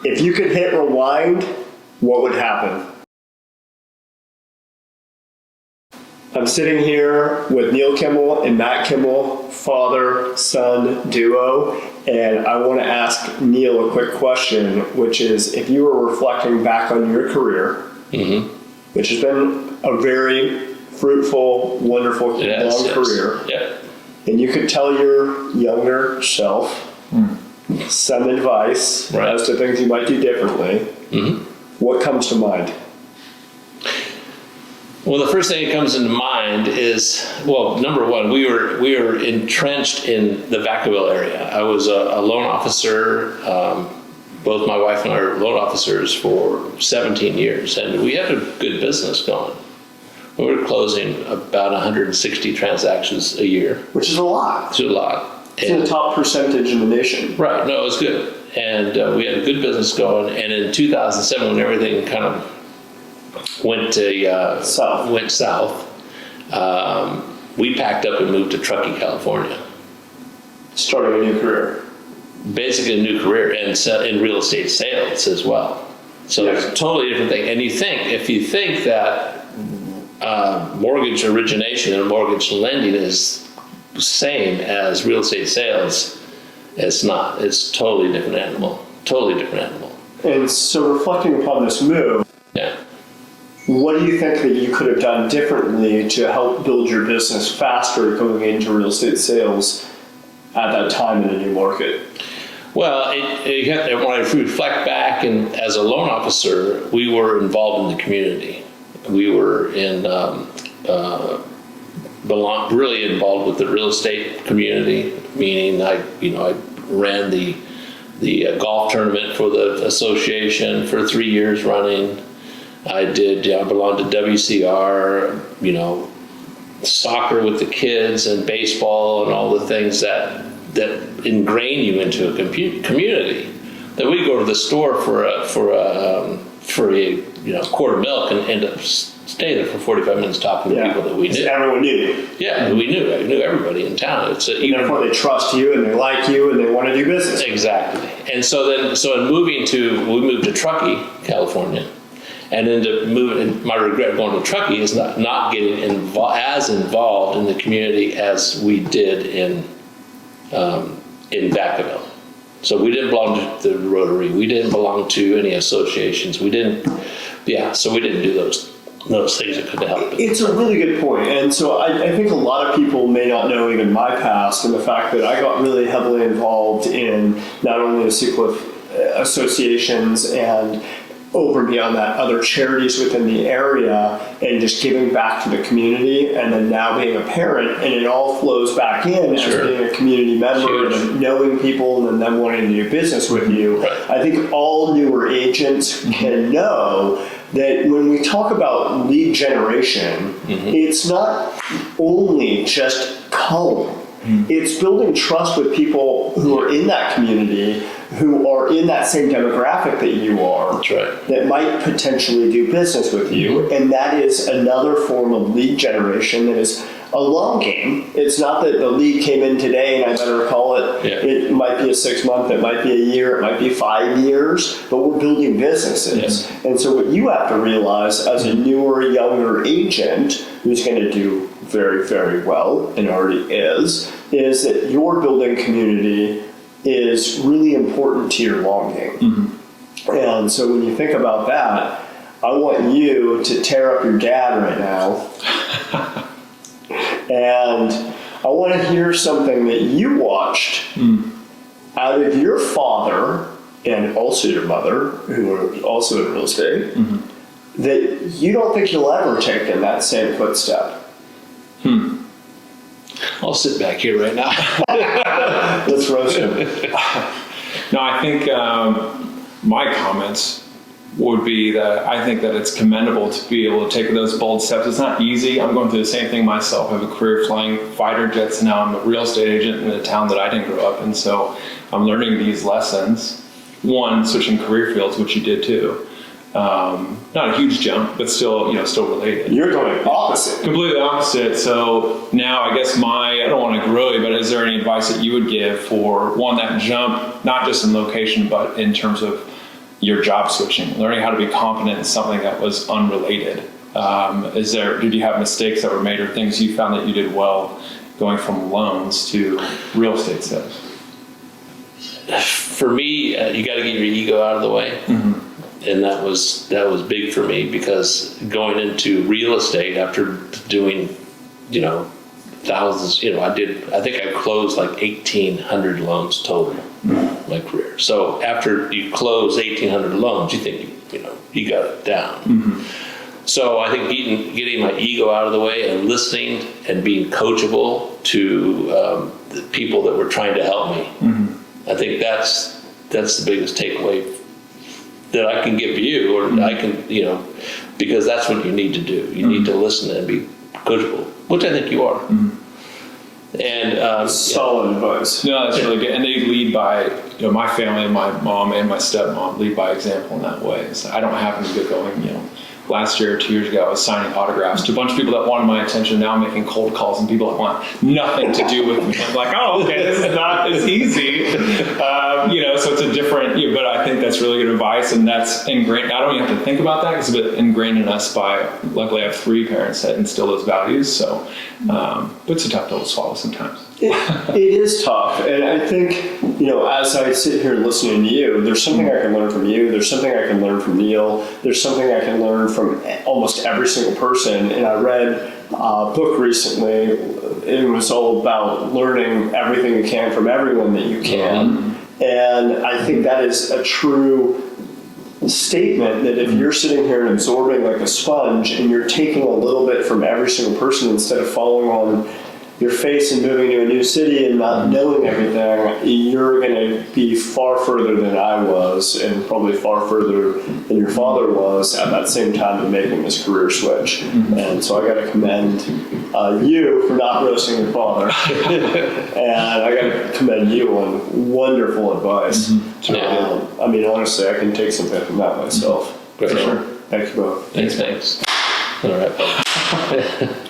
If you could hit rewind, what would happen? I'm sitting here with Neil Kimmel and Matt Kimmel, father-son duo, and I want to ask Neil a quick question, which is, if you were reflecting back on your career, which has been a very fruitful, wonderful, long career, and you could tell your younger self some advice as to things you might do differently, what comes to mind? Well, the first thing that comes into mind is, well, number one, we were entrenched in the Vacaville area. I was a loan officer. Both my wife and I were loan officers for 17 years, and we had a good business going. We were closing about 160 transactions a year. Which is a lot. It's a lot. It's in the top percentage in the nation. Right. No, it was good. And we had a good business going. And in 2007, when everything kind of went south, we packed up and moved to Truckee, California. Starting a new career. Basically a new career, and in real estate sales as well. So it's a totally different thing. And if you think that mortgage origination and mortgage lending is the same as real estate sales, it's not. It's totally different animal. Totally different animal. And so reflecting upon this move, what do you think that you could have done differently to help build your business faster going into real estate sales at that time in a new market? Well, when I reflect back, and as a loan officer, we were involved in the community. We were really involved with the real estate community, meaning I ran the golf tournament for the association for 3 years running. I belonged to WCR, soccer with the kids and baseball and all the things that ingrain you into a community. That we go to the store for a quart of milk and end up staying there for 45 minutes talking to people that we knew. Everyone knew. Yeah, we knew. I knew everybody in town. Therefore, they trust you and they like you and they want to do business. Exactly. And so in moving we moved to Truckee, California. And then my regret going to Truckee is not getting as involved in the community as we did in Vacaville. So we didn't belong to the Rotary. We didn't belong to any associations. So we didn't do those things that could have helped. It's a really good point. And so I think a lot of people may not know even my past and the fact that I got really heavily involved in not only the Sequoia associations and over and beyond that, other charities within the area, and just giving back to the community, and then now being a parent, and it all flows back in as being a community member and knowing people and then them wanting to do business with you. Right. I think all newer agents can know that when we talk about lead generation, it's not only just calling. It's building trust with people who are in that community, who are in that same demographic that you are, that might potentially do business with you. And that is another form of lead generation that is a long game. It's not that the lead came in today and I better call it. It might be a 6 month, it might be a year, it might be 5 years, but we're building businesses. And so what you have to realize as a newer, younger agent who's going to do very, very well, and already is that your building community is really important to your long game. And so when you think about that, I want you to tear up your dad right now. And I want to hear something that you watched out of your father and also your mother, who are also in real estate, that you don't think you'll ever take in that same footstep. I'll sit back here right now. Let's roast him. No, I think my comments would be that I think that it's commendable to be able to take those bold steps. It's not easy. I'm going through the same thing myself. I have a career flying fighter jets, and now I'm a real estate agent in a town that I didn't grow up in. So I'm learning these lessons. One, switching career fields, which you did too. Not a huge jump, but still related. You're going opposite. Completely opposite. So now I guess I don't want to grill you, but is there any advice that you would give for one, that jump, not just in location, but in terms of, your job switching, learning how to be competent in something that was unrelated. Did you have mistakes that were made or things you found that you did well going from loans to real estate sales? For me, you got to get your ego out of the way. And that was big for me, because going into real estate after doing, thousands, I think I closed like 1,800 loans total in my career. So after you close 1,800 loans, you think, you got it down. So I think getting my ego out of the way and listening and being coachable to the people that were trying to help me. I think that's the biggest takeaway that I can give you, or I can, because that's what you need to do. You need to listen and be coachable, which I think you are. And solid advice. No, that's really good. And they lead by, my family, my mom and my stepmom lead by example in that way. So I don't happen to get going, last year or 2 years ago, I was signing autographs to a bunch of people that wanted my attention. Now I'm making cold calls and people that want nothing to do with me. I'm like, oh, okay, this is not as easy. So it's a different, but I think that's really good advice, and that's ingrained. I don't even have to think about that, because it's a bit ingrained in us by, luckily I have 3 parents that instill those values. So, but it's a tough pill to swallow sometimes. It is tough, and I think, as I sit here listening to you, there's something I can learn from you, there's something I can learn from Neil, there's something I can learn from almost every single person. And I read a book recently, it was all about learning everything you can from everyone that you can. And I think that is a true statement, that if you're sitting here and absorbing like a sponge and you're taking a little bit from every single person instead of falling on your face and moving to a new city and not knowing everything, you're going to be far further than I was, and probably far further than your father was at that same time of making this career switch. And so I got to commend you for not roasting your father. And I got to commend you on wonderful advice. Honestly, I can take something from that myself. For sure. Thank you both. Thanks. All right.